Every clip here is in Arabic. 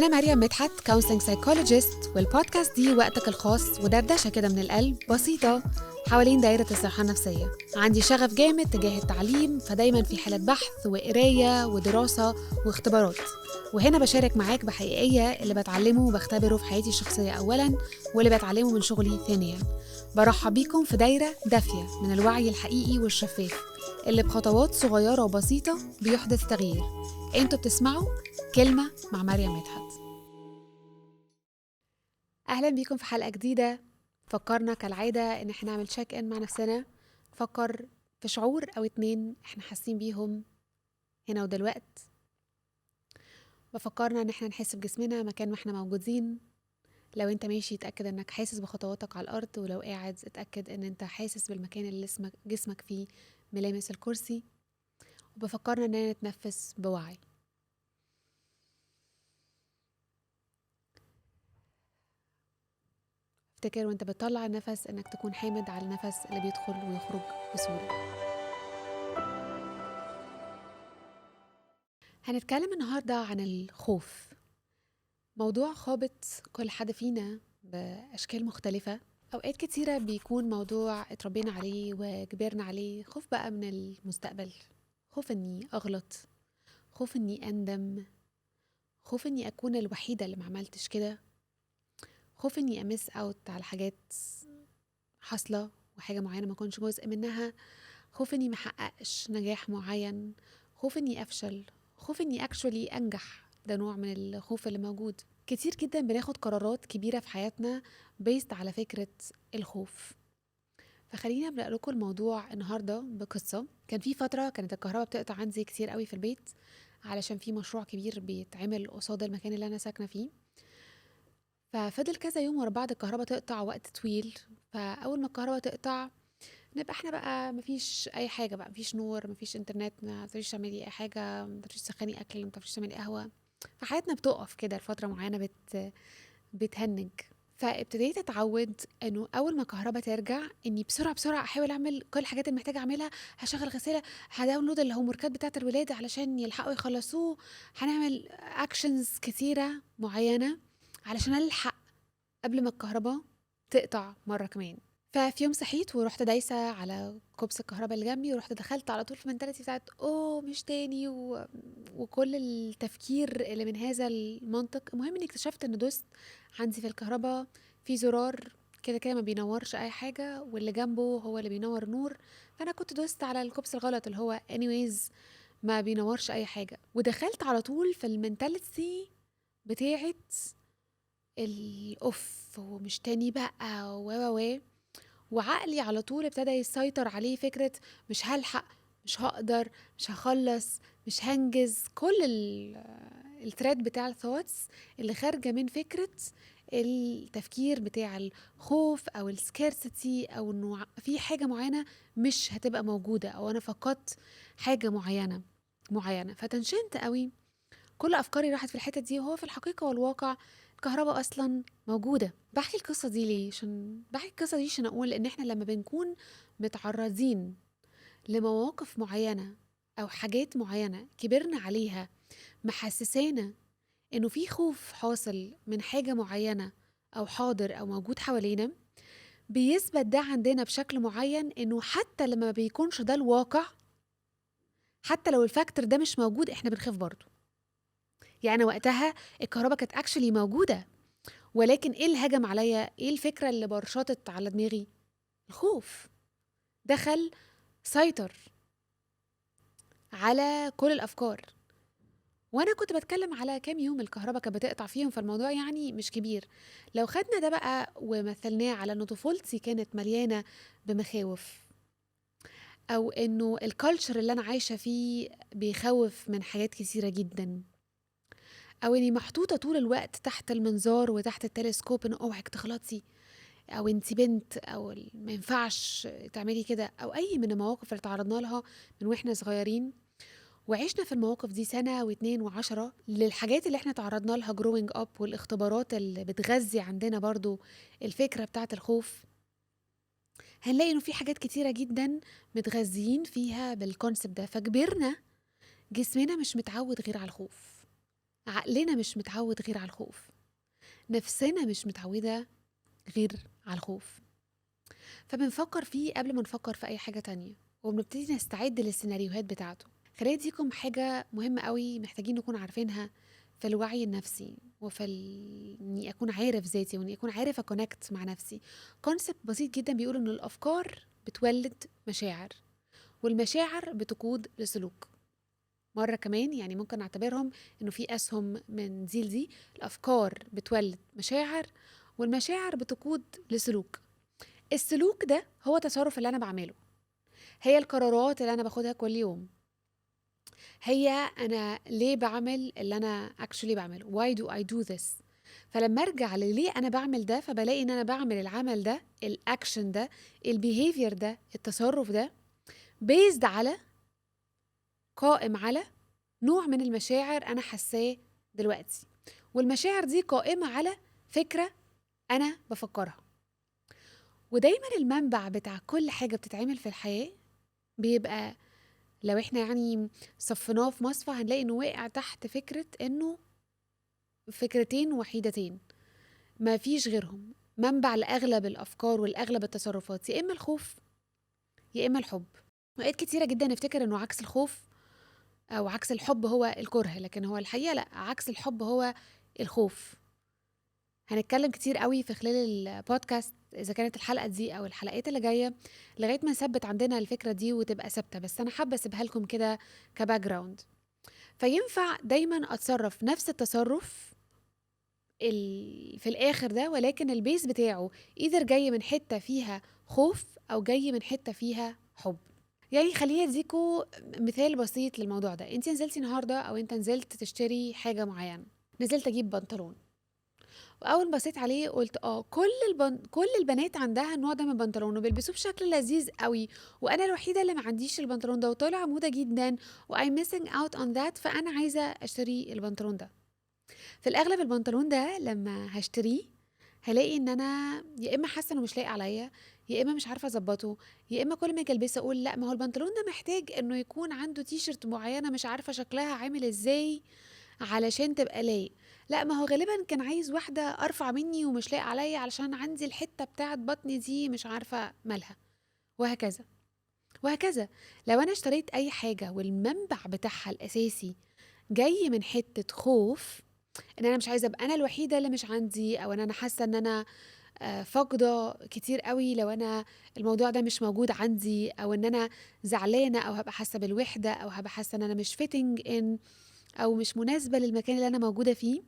أنا مريم مدحت كونسلنج سايكولوجيست، والبودكاست دي وقتك الخاص ودردشة كده من القلب بسيطة حوالين دايرة الصحة النفسية. عندي شغف جامد تجاه التعليم، فدايما في حالة بحث وقراية ودراسة واختبارات، وهنا بشارك معاك بحقيقية اللي بتعلمه وبختبره في حياتي الشخصية أولا، واللي بتعلمه من شغلي ثانيا. برحب بيكم في دايرة دافية من الوعي الحقيقي والشفاف اللي بخطوات صغيرة وبسيطة بيحدث تغيير. انتوا بتسمعوا كلمة مع مريم مدحت. أهلا بيكم في حلقة جديدة. فكرنا كالعادة إن احنا نعمل تشيك ان مع نفسنا، نفكر في شعور أو 2 احنا حاسين بيهم هنا ودلوقت. بفكرنا إن احنا نحس بجسمنا مكان ما احنا موجودين. لو انت ماشي اتأكد انك حاسس بخطواتك على الأرض، ولو قاعد اتأكد ان انت حاسس بالمكان اللي جسمك فيه ملامس الكرسي. وبفكرنا اننا نتنفس بوعي. افتكر وانت بتطلع النفس انك تكون حامد على النفس اللي بيدخل ويخرج بسهولة. هنتكلم النهاردة عن الخوف، موضوع خابط كل حد فينا بأشكال مختلفة. أوقات كتيرة بيكون موضوع اتربينا عليه وكبرنا عليه، خوف بقى من المستقبل، خوف اني اغلط، خوف اني اندم، خوف اني اكون الوحيدة اللي معملتش كده، خوف اني امس اوت على حاجات حاصلة وحاجة معينة ما كنش جزء منها، خوف اني محققش نجاح معين، خوف اني افشل، خوف اني اكشولي انجح. ده نوع من الخوف اللي موجود كتير جدا. بناخد قرارات كبيرة في حياتنا بيست على فكرة الخوف. فخلينا ابدأ لكم الموضوع النهاردة بقصة. كان في فترة كانت الكهرباء بتقطع عندي كتير قوي في البيت، علشان في مشروع كبير بيتعمل قصاد المكان اللي انا ساكنة فيه. ففضل كذا يوم ورا بعض الكهرباء تقطع وقت طويل. فاول ما الكهرباء تقطع نبقى احنا بقى مفيش اي حاجه، بقى مفيش نور، مفيش انترنت، ما تقدريش تعملي اي حاجه، ما تقدريش تسخني اكل، ما تقدريش تعملي قهوه. فحياتنا بتقف كده لفتره معينه، بتهنج. فابتديت اتعود انه اول ما الكهرباء ترجع اني بسرعه بسرعه احاول اعمل كل الحاجات اللي محتاجه اعملها. هشغل غساله، هداونلود الهوموركات بتاعه الولاد علشان يلحقوا يخلصوه، هنعمل اكشنز كتيره معينه علشان الحق قبل ما الكهرباء تقطع مره كمان. ففي يوم صحيت ورحت دايسة على كوبس الكهرباء اللي جنبي، ورحت دخلت على طول في المنتاليتي بتاعت اوه مش تاني وكل التفكير اللي من هذا المنطق. المهم اني اكتشفت ان دوست عندي في الكهرباء في زرار كده كده ما بينورش اي حاجة، واللي جنبه هو اللي بينور نور. فانا كنت دوست على الكوبس الغلط اللي هو anyways ما بينورش اي حاجة، ودخلت على طول في المنتاليتي بتاعت الاوف ومش تاني بقى و وعقلي على طول ابتدى يسيطر عليه فكرة مش هلحق، مش هقدر، مش هخلص، مش هنجز. كل الثريد بتاع الثوتس اللي خارجة من فكرة التفكير بتاع الخوف او السكيرسيتي، او انه في حاجة معينة مش هتبقى موجودة، او انا فقدت حاجة معينة. فتنشنت قوي، كل افكاري راحت في الحتة دي. وهو في الحقيقة والواقع الكهرباء اصلا موجودة. بحكي القصة دي ليه؟ عشان اقول ان احنا لما بنكون متعرضين لمواقف معينة او حاجات معينة كبرنا عليها، محسسانا انه في خوف حاصل من حاجة معينة او حاضر او موجود حوالينا، بيثبت ده عندنا بشكل معين انه حتى لما ما بيكونش ده الواقع، حتى لو الفاكتور ده مش موجود احنا بنخاف برضه. يعني وقتها الكهرباء كانت اكشلي موجودة، ولكن ايه اللي هجم عليا؟ ايه الفكرة اللي برشطت على دماغي؟ الخوف دخل سيطر على كل الافكار. وانا كنت بتكلم على كام يوم الكهرباء كانت بتقطع فيهم، فالموضوع يعني مش كبير. لو خدنا ده بقى ومثلناه على ان طفولتي كانت مليانة بمخاوف، او انه الكالتشر اللي انا عايشة فيه بيخوف من حاجات كثيرة جدا، او اني محطوطة طول الوقت تحت المنظار وتحت التلسكوب ان اوعك تغلطي، او انتي بنت، او ما ينفعش تعملي كده، او اي من المواقف اللي تعرضنا لها من واحنا صغيرين، وعشنا في المواقف دي 1 و2 و10 للحاجات اللي احنا تعرضنا لها growing up، والاختبارات اللي بتغذي عندنا برضو الفكرة بتاعت الخوف. هنلاقي انه في حاجات كتيرة جدا متغذيين فيها بالكونسبت ده، فكبرنا جسمنا مش متعود غير على الخوف. عقلنا مش متعود غير على الخوف، نفسنا مش متعودة غير على الخوف، فبنفكر فيه قبل ما نفكر في أي حاجة تانية، وبنبتدي نستعد للسيناريوهات بتاعته. خليني أديكم حاجة مهمة قوي محتاجين نكون عارفينها في الوعي النفسي، وفي إني أكون عارف ذاتي، وإني أكون عارف أكونكت مع نفسي. كونسبت بسيط جدا بيقول إن الأفكار بتولد مشاعر، والمشاعر بتقود لسلوك. مرة كمان يعني ممكن نعتبرهم إنه في أسهم من دي. الأفكار بتولد مشاعر، والمشاعر بتقود لسلوك. السلوك ده هو التصرف اللي أنا بعمله، هي القرارات اللي أنا باخدها كل يوم، هي أنا ليه بعمل اللي أنا actually بعمله. why do I do this. فلما أرجع لليه أنا بعمل ده، فبلاقي إن أنا بعمل العمل ده، الأكشن ده، البيهيفير ده، التصرف ده based على، قائم على نوع من المشاعر أنا حاساه دلوقتي، والمشاعر دي قائمة على فكرة أنا بفكرها. ودايما المنبع بتاع كل حاجة بتتعمل في الحياة بيبقى، لو احنا يعني صفناه في مصفى هنلاقي انه واقع تحت فكرة انه فكرتين وحيدتين ما فيش غيرهم منبع لأغلب الأفكار والأغلب التصرفات، يا إما الخوف يا إما الحب. وقت كتيرة جدا نفتكر انه عكس الخوف أو عكس الحب هو الكره، لكن هو الحقيقة لأ، عكس الحب هو الخوف. هنتكلم كتير قوي في خلال البودكاست، إذا كانت الحلقة دي أو الحلقات اللي جاية، لغاية ما نثبت عندنا الفكرة دي وتبقى ثابتة. بس أنا حابة أسيبها لكم كده كباك جراوند. فينفع دايما أتصرف نفس التصرف في الآخر ده، ولكن البيس بتاعه إذا جاي من حتة فيها خوف أو جاي من حتة فيها حب. يعني خليني اديكوا مثال بسيط للموضوع ده. انت نزلتي النهارده او انت نزلت تشتري حاجه معينه، نزلت اجيب بنطلون، واول ما بصيت عليه قلت كل البنات عندها النوع ده من البنطلون وبيلبسوه بشكل لذيذ قوي، وانا الوحيده اللي ما عنديش البنطلون ده وطالع موضه جدا واي missing out on that، فانا عايزه اشتري البنطلون ده. في الاغلب البنطلون ده لما هشتريه هلاقي ان انا يا اما حاسه انه مش لايق عليا، يا اما مش عارفه اظبطه، يا اما كل ما اجي البسه اقول لا، ما هو البنطلون ده محتاج انه يكون عنده تيشرت معينه مش عارفه شكلها عامل ازاي علشان تبقى لايق، لا ما هو غالبا كان عايز واحده ارفع مني ومش لايق عليا علشان عندي الحته بتاعت بطني دي مش عارفه مالها، وهكذا وهكذا. لو انا اشتريت اي حاجه والمنبع بتاعها الاساسي جاي من حته خوف، ان انا مش عايزه ابقى انا الوحيده اللي مش عندي، او ان انا حاسه ان انا فاقده كتير قوي لو انا الموضوع ده مش موجود عندي، او ان انا زعلانه، او هبقى حاسه بالوحده، او هبقى حاسه ان انا مش فيتنج ان، او مش مناسبه للمكان اللي انا موجوده فيه.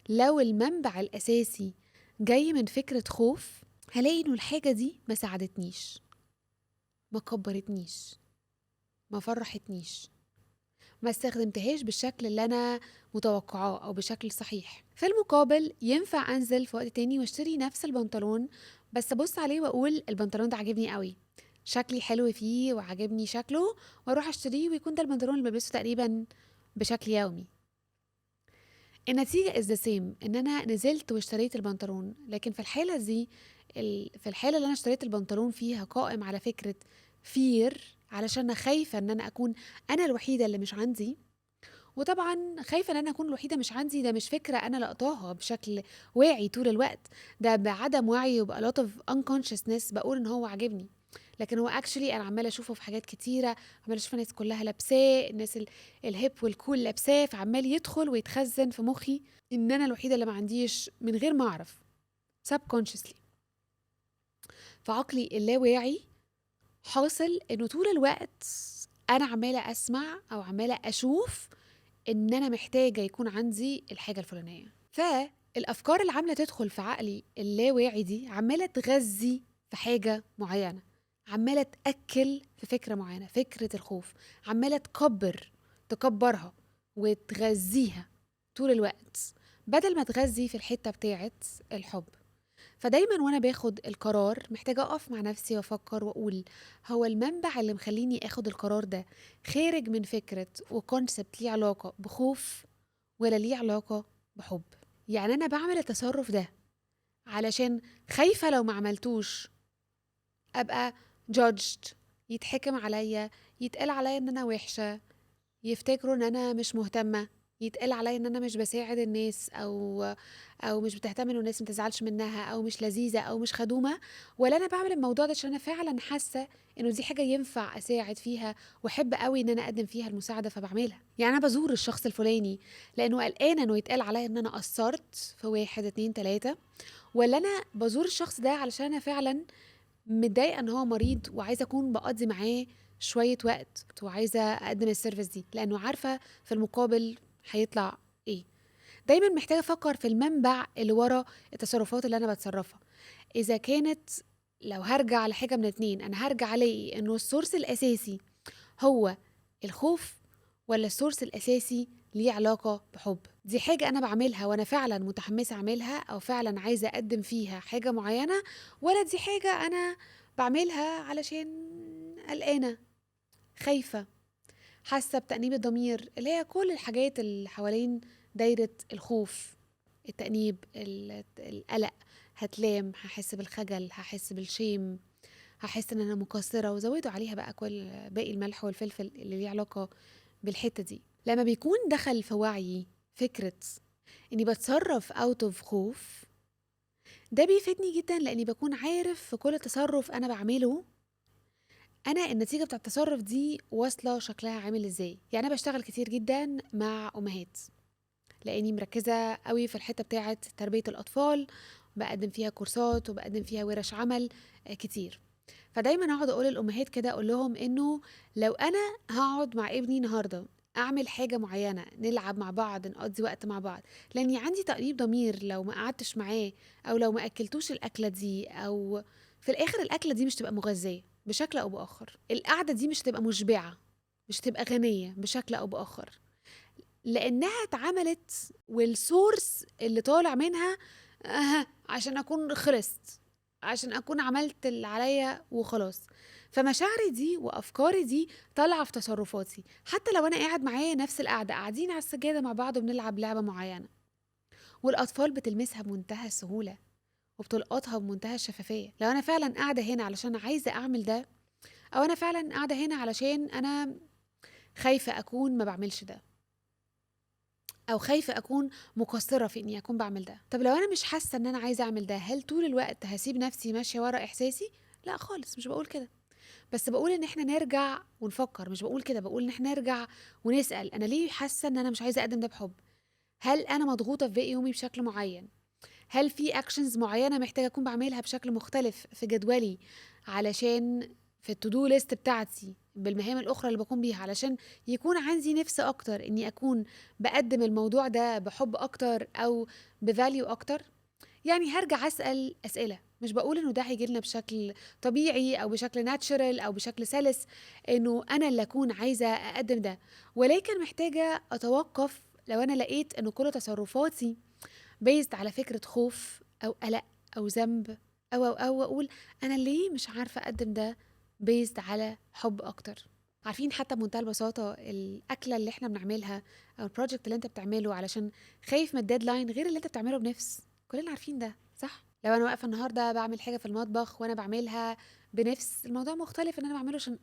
لو المنبع الاساسي جاي من فكره خوف، هلاقي انه الحاجه دي ما ساعدتنيش، ما كبرتنيش، ما فرحتنيش، ما استخدمتهاش بالشكل اللي انا متوقعاه او بشكل صحيح. في المقابل ينفع انزل في وقت تاني واشتري نفس البنطلون، بس ابص عليه واقول البنطلون ده عاجبني قوي، شكلي حلو فيه وعجبني شكله، واروح اشتريه ويكون ده البنطلون اللي بلبسه تقريبا بشكل يومي. النتيجة is the same، ان انا نزلت واشتريت البنطلون، لكن في الحالة دي في الحالة اللي انا اشتريت البنطلون فيها قائم على فكرة فير، علشان انا خايفة ان انا اكون انا الوحيدة اللي مش عندي. وطبعا خايفة ان انا اكون الوحيدة مش عندي، ده مش فكرة انا لقطاها بشكل واعي طول الوقت، ده بعدم وعي وبقى lot of unconsciousness بقول ان هو عاجبني، لكن هو actually انا عمالة اشوفه في حاجات كتيرة، عمالة اشوف الناس كلها لابساه، الناس الهيب والكول لابساه، فعمال يدخل ويتخزن في مخي ان انا الوحيدة اللي ما عنديش من غير ما اعرف subconsciously. فعقلي اللاواعي حاصل انه طول الوقت انا عمالة اسمع او عمالة اشوف ان انا محتاجة يكون عندي الحاجة الفلانية. فالافكار اللي عاملة تدخل في عقلي اللاواعي دي عمالة تغذي في حاجة معينة، عمالة تأكل في فكرة معينة، فكرة الخوف، عمالة تكبرها وتغذيها طول الوقت بدل ما تغذي في الحتة بتاعت الحب. فدايما وانا باخد القرار محتاجة اقف مع نفسي وافكر واقول هو المنبع اللي مخليني اخد القرار ده خارج من فكرة وكونسبت ليه علاقة بخوف ولا ليه علاقة بحب. يعني انا بعمل التصرف ده علشان خايفة لو ما عملتوش ابقى judged، يتحكم عليا، يتقال عليا ان انا وحشة، يفتكروا ان انا مش مهتمة، يتقال عليا ان انا مش بساعد الناس او مش بتهتم ان الناس ما تزعلش منها او مش لذيذه او مش خدومه، ولا انا بعمل الموضوع ده عشان انا فعلا حاسه انه دي حاجه ينفع اساعد فيها واحب قوي ان انا اقدم فيها المساعده فبعملها. يعني انا بزور الشخص الفلاني لانه قلقانه انه يتقال عليا ان انا قصرت في واحد اتنين تلاته، ولا انا بزور الشخص ده علشان انا فعلا متضايقه ان هو مريض وعايزه اكون بقضي معاه شويه وقت وعايزه اقدم السيرفيس دي لانه عارفه في المقابل هيطلع ايه. دايما محتاجه افكر في المنبع اللي ورا التصرفات اللي انا بتصرفها. اذا كانت، لو هرجع لحاجه من اتنين، انا هرجع الاقي انه السورس الاساسي هو الخوف، ولا السورس الاساسي ليه علاقه بحب. دي حاجه انا بعملها وانا فعلا متحمسه اعملها او فعلا عايزه اقدم فيها حاجه معينه، ولا دي حاجه انا بعملها علشان قلقانه، خايفه، حاسه بتأنيب الضمير، اللي هي كل الحاجات اللي حوالين دايره الخوف، التأنيب، القلق. هتلام، هحس بالخجل، هحس بالشيم، هحس ان انا مقصره، وزودوا عليها بقى كل باقي الملح والفلفل اللي ليه علاقه بالحته دي. لما بيكون دخل في وعي فكره اني بتصرف اوت اوف خوف، ده بيفيدني جدا لاني بكون عارف في كل تصرف انا بعمله انا النتيجه بتاع التصرف دي واصله شكلها عامل ازاي. يعني انا بشتغل كتير جدا مع امهات لاني مركزه قوي في الحته بتاعه تربيه الاطفال، بقدم فيها كورسات وبقدم فيها ورش عمل كتير. فدايما اقعد اقول للامهات كده، اقول لهم انه لو انا هقعد مع ابني النهارده اعمل حاجه معينه، نلعب مع بعض، نقضي وقت مع بعض، لاني عندي تأنيب ضمير لو ما قعدتش معاه او لو ما اكلتوش الاكله دي، او في الاخر الاكله دي مش تبقى مغذيه بشكل او باخر، القعده دي مش تبقى مشبعه، مش تبقى غنيه بشكل او باخر، لانها اتعملت والسورس اللي طالع منها عشان اكون خلصت، عشان اكون عملت اللي عليا وخلاص. فمشاعري دي وافكاري دي طالعه في تصرفاتي، حتى لو انا قاعد معايا نفس القعده، قاعدين على السجاده مع بعض وبنلعب لعبه معينه، والاطفال بتلمسها بمنتهى السهوله وبتلقطها بمنتهى الشفافيه. لو انا فعلا قاعده هنا علشان عايزه اعمل ده، او انا فعلا قاعده هنا علشان انا خايفه اكون ما بعملش ده، او خايفه اكون مقصره في اني اكون بعمل ده. طب لو انا مش حاسه ان انا عايزه اعمل ده، هل طول الوقت هسيب نفسي ماشيه ورا احساسي؟ لا خالص، مش بقول كده. بس بقول ان احنا نرجع ونفكر، مش بقول كده، بقول ان احنا نرجع ونسال انا ليه حاسه ان انا مش عايزه اقدم ده بحب. هل انا مضغوطه في باقي يومي بشكل معين؟ هل في اكشنز معينه محتاجه اكون بعملها بشكل مختلف في جدولي علشان في التودو ليست بتاعتي بالمهام الاخرى اللي بقوم بيها، علشان يكون عندي نفس اكتر اني اكون بقدم الموضوع ده بحب اكتر او بفاليو اكتر؟ يعني هرجع اسال اسئله، مش بقول انه ده هيجي لنا بشكل طبيعي او بشكل ناتشرال او بشكل سلس انه انا اللي اكون عايزه اقدم ده، ولكن محتاجه اتوقف لو انا لقيت انه كل تصرفاتي بيزد على فكرة خوف أو قلق أو ذنب أو أقول أنا ليه مش عارفة أقدم ده بيزد على حب أكتر. عارفين حتى بمنتهى البساطة الأكلة اللي احنا بنعملها أو البروجكت اللي انت بتعمله علشان خايف من الديدلاين غير اللي انت بتعمله بنفس، كلنا عارفين ده صح؟ لو أنا واقفة النهاردة بعمل حاجة في المطبخ وأنا بعملها بنفس، الموضوع مختلف إن أنا بعمله عشان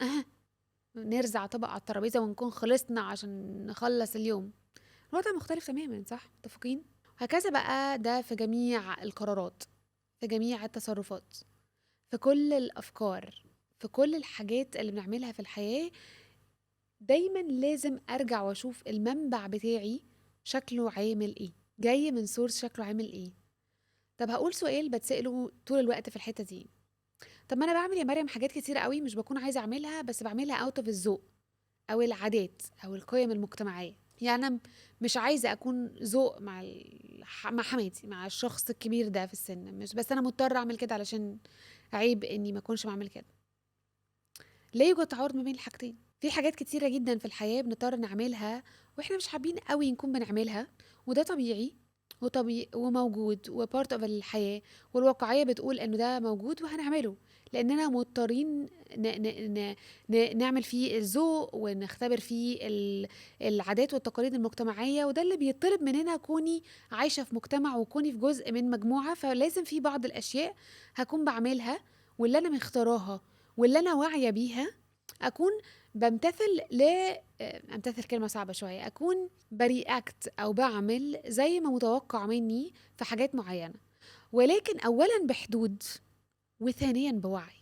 نرزع طبق على الترابيزة ونكون خلصنا عشان نخلص اليوم. الوضع مختلف تماما، صح؟ متفقين؟ هكذا بقى ده في جميع القرارات، في جميع التصرفات، في كل الأفكار، في كل الحاجات اللي بنعملها في الحياة. دايما لازم أرجع وأشوف المنبع بتاعي شكله عامل إيه، جاي من سورس شكله عامل إيه. طب هقول سؤال بتسأله طول الوقت في الحتة دي، طب ما أنا بعمل يا مريم حاجات كتيرة قوي مش بكون عايزة أعملها، بس بعملها اوت اوف الذوق او العادات او القيم المجتمعيه. يعني انا مش عايزه اكون ذوق مع مع حماتي، مع الشخص الكبير ده في السن، مش بس انا مضطره اعمل كده علشان عيب اني ما اكونش بعمل كده. لا يوجد تعارض ما بين الحاجتين. في حاجات كتيره جدا في الحياه بنضطر نعملها واحنا مش حابين قوي نكون بنعملها، وده طبيعي وطبيعي وموجود وبارت اوف الحياه، والواقعيه بتقول انه ده موجود وهنعمله لاننا مضطرين نعمل فيه الذوق ونختبر فيه العادات والتقاليد المجتمعيه، وده اللي بيطلب مننا كوني عايشه في مجتمع وكوني في جزء من مجموعه، فلازم في بعض الاشياء هكون بعملها واللي انا مختاراها واللي انا واعيه بيها اكون بمتثل امتثل كلمه صعبه شويه، اكون برياكت او بعمل زي ما متوقع مني في حاجات معينه، ولكن اولا بحدود وثانيا بوعي.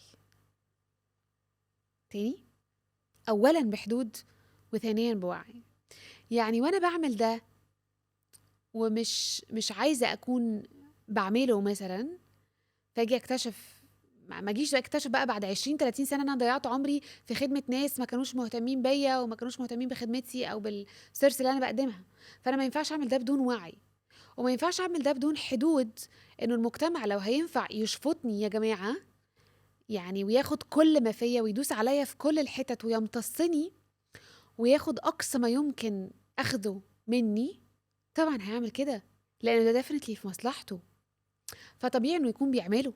تاني، اولا بحدود وثانيا بوعي. يعني وانا بعمل ده ومش عايزه اكون بعمله مثلا، فاجي اكتشف، ما اجيش اكتشف بقى بعد 20 30 سنه انا ضيعت عمري في خدمه ناس ما كانوش مهتمين بيا وما كانوش مهتمين بخدمتي او بالسيرس اللي انا بقدمها. فانا ما ينفعش اعمل ده بدون وعي، وما ينفعش اعمل ده بدون حدود. انه المجتمع لو هينفع يشفطني يا جماعه يعني، وياخد كل ما فيا ويدوس عليا في كل الحتت ويمتصني وياخد اقصى ما يمكن اخده مني، طبعا هيعمل كده، لانه ده ديفنتلي في مصلحته، فطبيعي انه يكون بيعمله.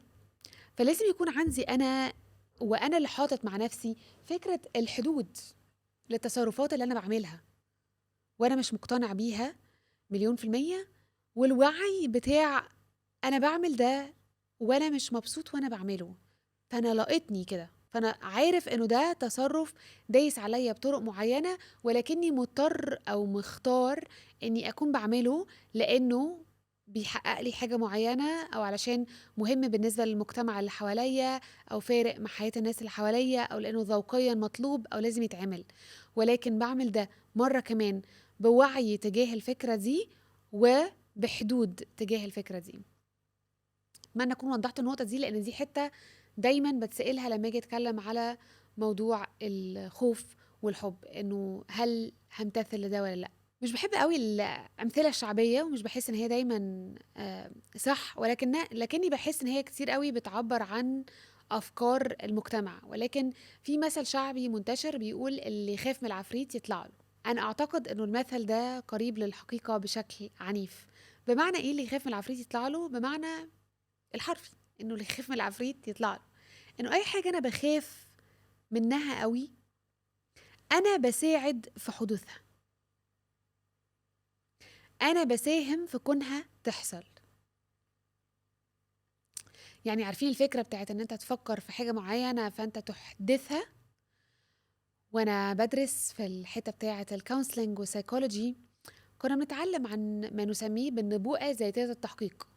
فلازم يكون عندي انا، وانا اللي حاطط مع نفسي فكره الحدود للتصرفات اللي انا بعملها وانا مش مقتنع بيها مليون في المية، والوعي بتاع انا بعمل ده وانا مش مبسوط وانا بعمله، فانا لقيتني كده، فانا عارف انه ده تصرف دايس عليا بطرق معينة، ولكني مضطر او مختار اني اكون بعمله لانه بيحقق لي حاجة معينة، او علشان مهم بالنسبة للمجتمع اللي حواليا، او فارق مع حياة الناس اللي حواليا، او لانه ذوقيا مطلوب او لازم يتعمل. ولكن بعمل ده مرة كمان بوعي تجاه الفكرة دي وبحدود تجاه الفكرة دي. اتمنى اكون وضحت النقطه دي، لان دي حته دايما بتسالها لما اجي اتكلم على موضوع الخوف والحب، انه هل همتثل لده ولا لا. مش بحب قوي الامثله الشعبيه، ومش بحس ان هي دايما صح، لكني بحس ان هي كتير قوي بتعبر عن افكار المجتمع. ولكن في مثل شعبي منتشر بيقول اللي يخاف من العفريت يطلع له. انا اعتقد انه المثل ده قريب للحقيقه بشكل عنيف. بمعنى ايه اللي يخاف من العفريت يطلع له؟ بمعنى الحرفي، انه اللي يخاف من العفريت يطلع له، انه اي حاجه انا بخاف منها قوي انا بساعد في حدوثها، انا بساهم في كونها تحصل. يعني عارفين الفكره بتاعت ان انت تفكر في حاجه معينه فانت تحدثها؟ وانا بدرس في الحته بتاعت الكونسلنج والسايكولوجي كنا بنتعلم عن ما نسميه بالنبوءه ذاتيه التحقيق.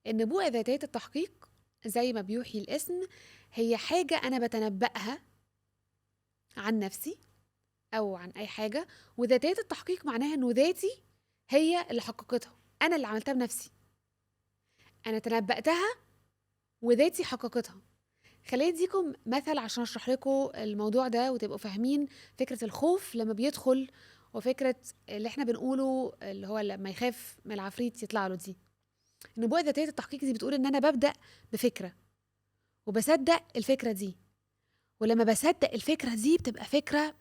النبوءه ذاتيه التحقيق زي ما بيوحي الاسم، هي حاجه انا بتنبأها عن نفسي او عن اي حاجه، وذاتيه التحقيق معناها انه ذاتي هي اللي حققتها، انا اللي عملتها بنفسي، انا تنبأتها وذاتي حققتها. خليني اديكم مثل عشان اشرح لكم الموضوع ده وتبقوا فاهمين فكره الخوف لما بيدخل، وفكره اللي احنا بنقوله اللي هو لما يخاف من العفريت يطلع له دي. النبوءه ذاتيه التحقيق دي بتقول ان انا ببدأ بفكره وبصدق الفكره دي، ولما بصدق الفكره دي بتبقى فكره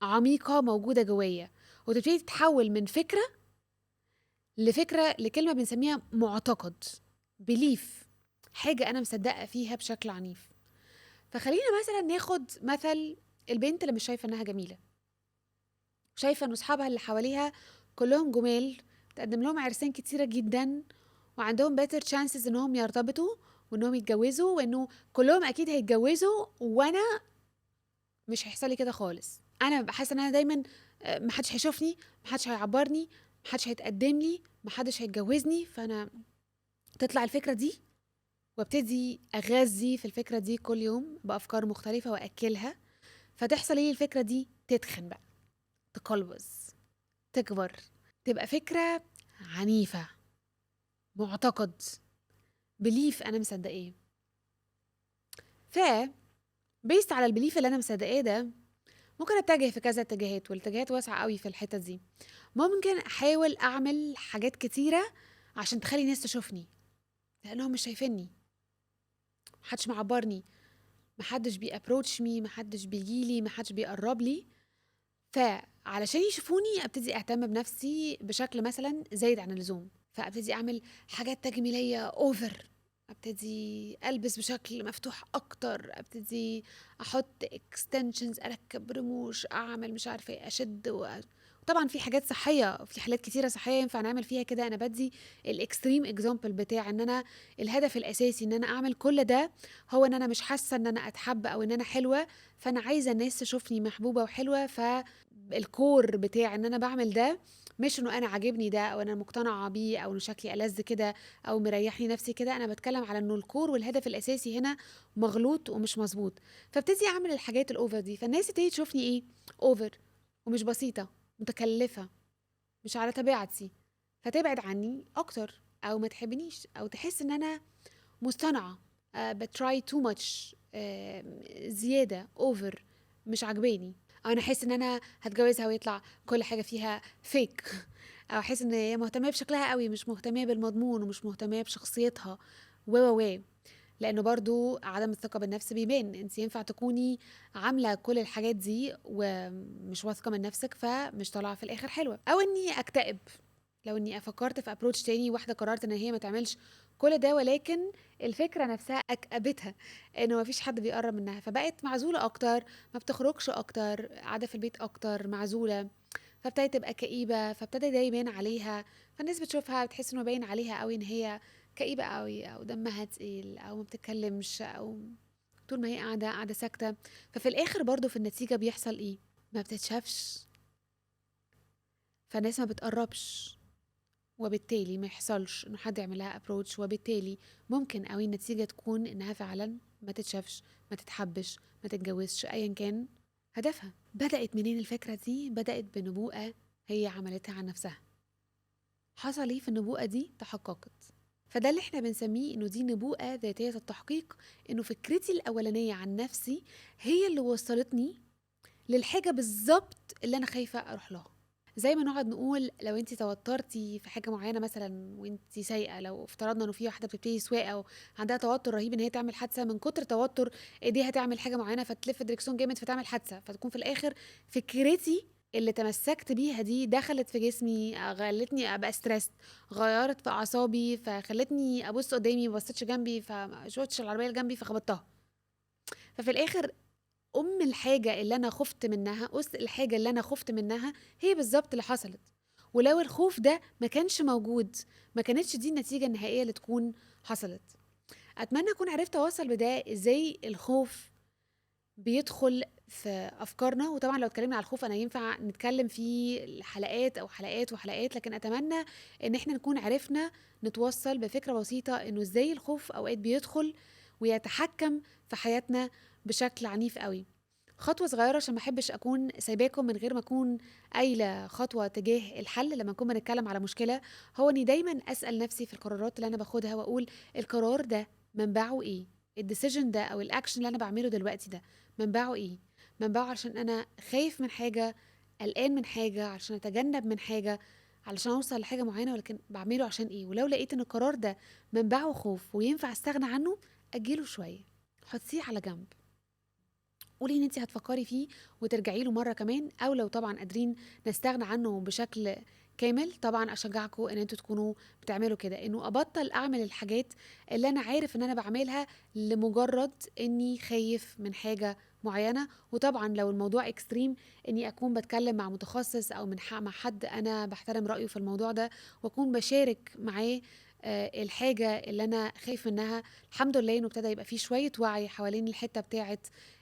عميقه موجوده جوايا، وتبتدي تتحول من فكره لكلمة بنسميها معتقد، بليف، حاجة أنا مصدقة فيها بشكل عنيف. فخلينا مثلا ناخد مثل البنت اللي مش شايفة إنها جميلة، شايفة إن أصحابها اللي حواليها كلهم جمال، تقدم لهم عرسان كتيرة جدا، وعندهم better chances إنهم يرتبطوا وإنهم يتجوزوا، وإنه كلهم أكيد هيتجوزوا، وأنا مش هيحصل لي كده خالص. أنا ببقى حاسة إن أنا دايما محدش هيشوفني، محدش هيعبرني، محدش هيتقدم لي، محدش هيتجوزني. فأنا تطلع الفكرة دي وابتدي أغذي في الفكرة دي كل يوم بأفكار مختلفة وأكلها، فتحصل ايه الفكرة دي؟ تتخن بقى، تقلبز، تكبر، تبقى فكرة عنيفة، معتقد، بليف أنا مصدقاه. ف بيست على البليف اللي أنا مصدقاه ده ممكن أتجه في كذا اتجاهات، والاتجاهات واسعة قوي في الحتة دي. ممكن أحاول أعمل حاجات كتيرة عشان تخلي الناس تشوفني، لأنهم مش شايفيني، محدش معبرني، محدش بيابروتش مي، محدش بيجيلي، محدش بيقرب لي. فعلشان يشوفوني ابتدي اهتم بنفسي بشكل مثلا زايد عن اللزوم، فابتدي اعمل حاجات تجميليه اوفر، ابتدي البس بشكل مفتوح اكتر، ابتدي احط اكستنشنز، اركب رموش، اعمل مش عارفه ايه، اشد طبعا في حاجات صحيه، في حالات كتيره صحيه ينفع نعمل فيها كده. انا بدي الاكستريم اكزامبل بتاع ان انا الهدف الاساسي ان انا اعمل كل ده هو ان انا مش حاسه ان انا اتحب او ان انا حلوه، فانا عايزه الناس تشوفني محبوبه وحلوه. فالكور بتاع ان انا بعمل ده مش انه انا عاجبني ده او انا مقتنعه بيه او انه شكلي ألذ كده او مريحني نفسي كده. انا بتكلم على انه الكور والهدف الاساسي هنا مغلوط ومش مظبوط. فابتدي اعمل الحاجات الاوفر دي، فالناس تبتدي تشوفني ايه؟ اوفر ومش بسيطه، متكلفه، مش على طبيعتي، فتبعد عني اكتر او ما تحبنيش او تحس ان انا مصطنعه، بتراي تو ماتش، زياده اوفر، مش عاجباني. او انا احس ان انا هتجوزها ويطلع كل حاجه فيها فيك او احس ان هي مهتمه بشكلها قوي، مش مهتمه بالمضمون ومش مهتمه بشخصيتها و لانه برضو عدم الثقه بالنفس بيبان. انت ينفع تكوني عامله كل الحاجات دي ومش واثقه من نفسك، فمش طالعه في الاخر حلوه. او اني اكتئب لو اني فكرت في ابروتش تاني، واحده قررت ان هي ما تعملش كل ده ولكن الفكره نفسها اكأبتها انه ما فيش حد بيقرب منها، فبقت معزوله اكتر، ما بتخرجش اكتر، قاعده في البيت اكتر، معزوله، فابتدت تبقى كئيبه، فابتدى ده يبان عليها. فالناس بتشوفها بتحس انه باين عليها قوي ان هي كئيبه قوي او دمها تقيل او ما بتتكلمش او طول ما هي قاعده ساكته. ففي الاخر برضو في النتيجه بيحصل ايه؟ ما بتتشافش، فالناس ما بتقربش، وبالتالي ما يحصلش انه حد يعمل لها ابروتش، وبالتالي ممكن قوي النتيجه تكون انها فعلا ما تتشافش، ما تتحبش، ما تتجوزش، ايا كان هدفها. بدات منين الفكره دي؟ بدات بنبوءه هي عملتها عن نفسها. حصل ايه في النبوءه دي؟ تحققت. فده اللي احنا بنسميه انه دي نبوءه ذاتيه التحقيق، انه فكرتي الاولانيه عن نفسي هي اللي وصلتني للحاجه بالظبط اللي انا خايفه اروح لها. زي ما نقعد نقول لو انت توترتي في حاجه معينه مثلا وانت سايقه، لو افترضنا انه في واحده بتبتدي سواقه وعندها توتر رهيب ان هي تعمل حادثه، من كتر توتر ايديها تعمل حاجه معينه فتلف الدركسيون جامد فتعمل حادثه، فتكون في الاخر فكرتي اللي تمسكت بيها دي دخلت في جسمي، خلتني ابقى ستريس، غيرت في اعصابي، فخلتني ابص قدامي ما بصيتش جنبي، فشوتش العربيه اللي جنبي فخبطتها. ففي الاخر الحاجة اللي أنا خُفت منها، الحاجة اللي أنا خُفت منها هي بالضبط اللي حصلت. ولو الخوف ده ما كانش موجود، ما كانتش دي النتيجة النهائية اللي تكون حصلت. أتمنى أكون عرفت أوصّل بده إزاي الخوف بيدخل في أفكارنا. وطبعًا لو اتكلمنا على الخوف أنا ينفع نتكلم فيه حلقات أو حلقات وحلقات، لكن أتمنى إن إحنا نكون عرفنا نتوصّل بفكرة بسيطة إنه إزاي الخوف أوقات بيدخل ويتحكم في حياتنا بشكل عنيف أوي. خطوة صغيرة عشان ما احبش أكون سايباكم من غير ما أكون قايلة خطوة تجاه الحل لما نكون بنتكلم على مشكلة، هو إني دايما أسأل نفسي في القرارات اللي أنا باخدها وأقول القرار ده منبعه إيه؟ الديسيجن ده أو الأكشن اللي أنا بعمله دلوقتي ده منبعه إيه؟ منبعه عشان أنا خايف من حاجة، قلقان من حاجة، عشان أتجنب من حاجة، علشان أوصل لحاجة معينة، ولكن بعمله عشان إيه؟ ولو لقيت إن القرار ده منبعه خوف وينفع أستغنى عنه، أجيله شوية، حطيه على جنب، قولي ان انت هتفكري فيه وترجعي له مره كمان. او لو طبعا قادرين نستغنى عنه بشكل كامل، طبعا اشجعكم ان انتوا تكونوا بتعملوا كده، انه ابطل اعمل الحاجات اللي انا عارف ان انا بعملها لمجرد اني خايف من حاجه معينه. وطبعا لو الموضوع اكستريم، اني اكون بتكلم مع متخصص او مع حد انا بحترم رايه في الموضوع ده، واكون بشارك معاه الحاجه اللي انا خايف منها. الحمد لله انه ابتدى يبقى فيه شويه وعي حوالين الحته بتاعه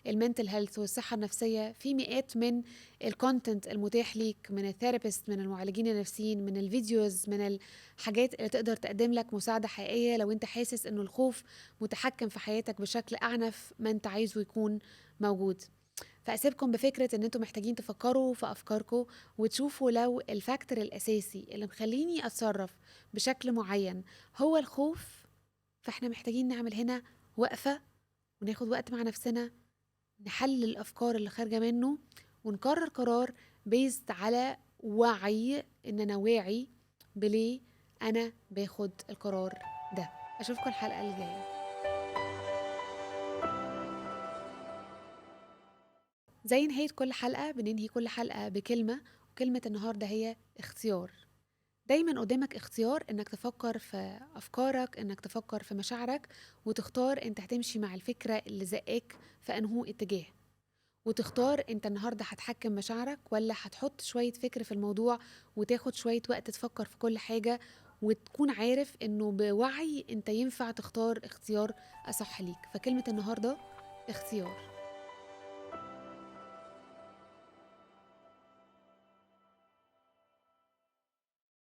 المنتل هيلث والصحة النفسية، في مئات من الكونتنت المتاح ليك من الثيرابيست، من المعالجين النفسيين، من الفيديوز، من الحاجات اللي تقدر تقدم لك مساعدة حقيقية لو انت حاسس انه الخوف متحكم في حياتك بشكل أعنف ما انت عايزه يكون موجود. فأسيبكم بفكرة ان انتوا محتاجين تفكروا في أفكاركم وتشوفوا لو الفاكتور الأساسي اللي مخليني أتصرف بشكل معين هو الخوف، فاحنا محتاجين نعمل هنا وقفة وناخد وقت مع نفسنا، نحلل الأفكار اللي خارجة منه، ونقرر قرار بيزد على وعي، إن أنا واعي بليه أنا باخد القرار ده. أشوفكم الحلقة اللي جاية. زي نهاية كل حلقة بننهي كل حلقة بكلمة، وكلمة النهاردة هي اختيار. دايما قدامك اختيار انك تفكر في افكارك، انك تفكر في مشاعرك، وتختار انت هتمشي مع الفكرة اللي زقاك في انهو اتجاه. وتختار انت النهارده هتحكم مشاعرك ولا هتحط شوية فكر في الموضوع وتاخد شوية وقت تفكر في كل حاجة، وتكون عارف انه بوعي انت ينفع تختار اختيار اصح ليك. فكلمة النهارده اختيار.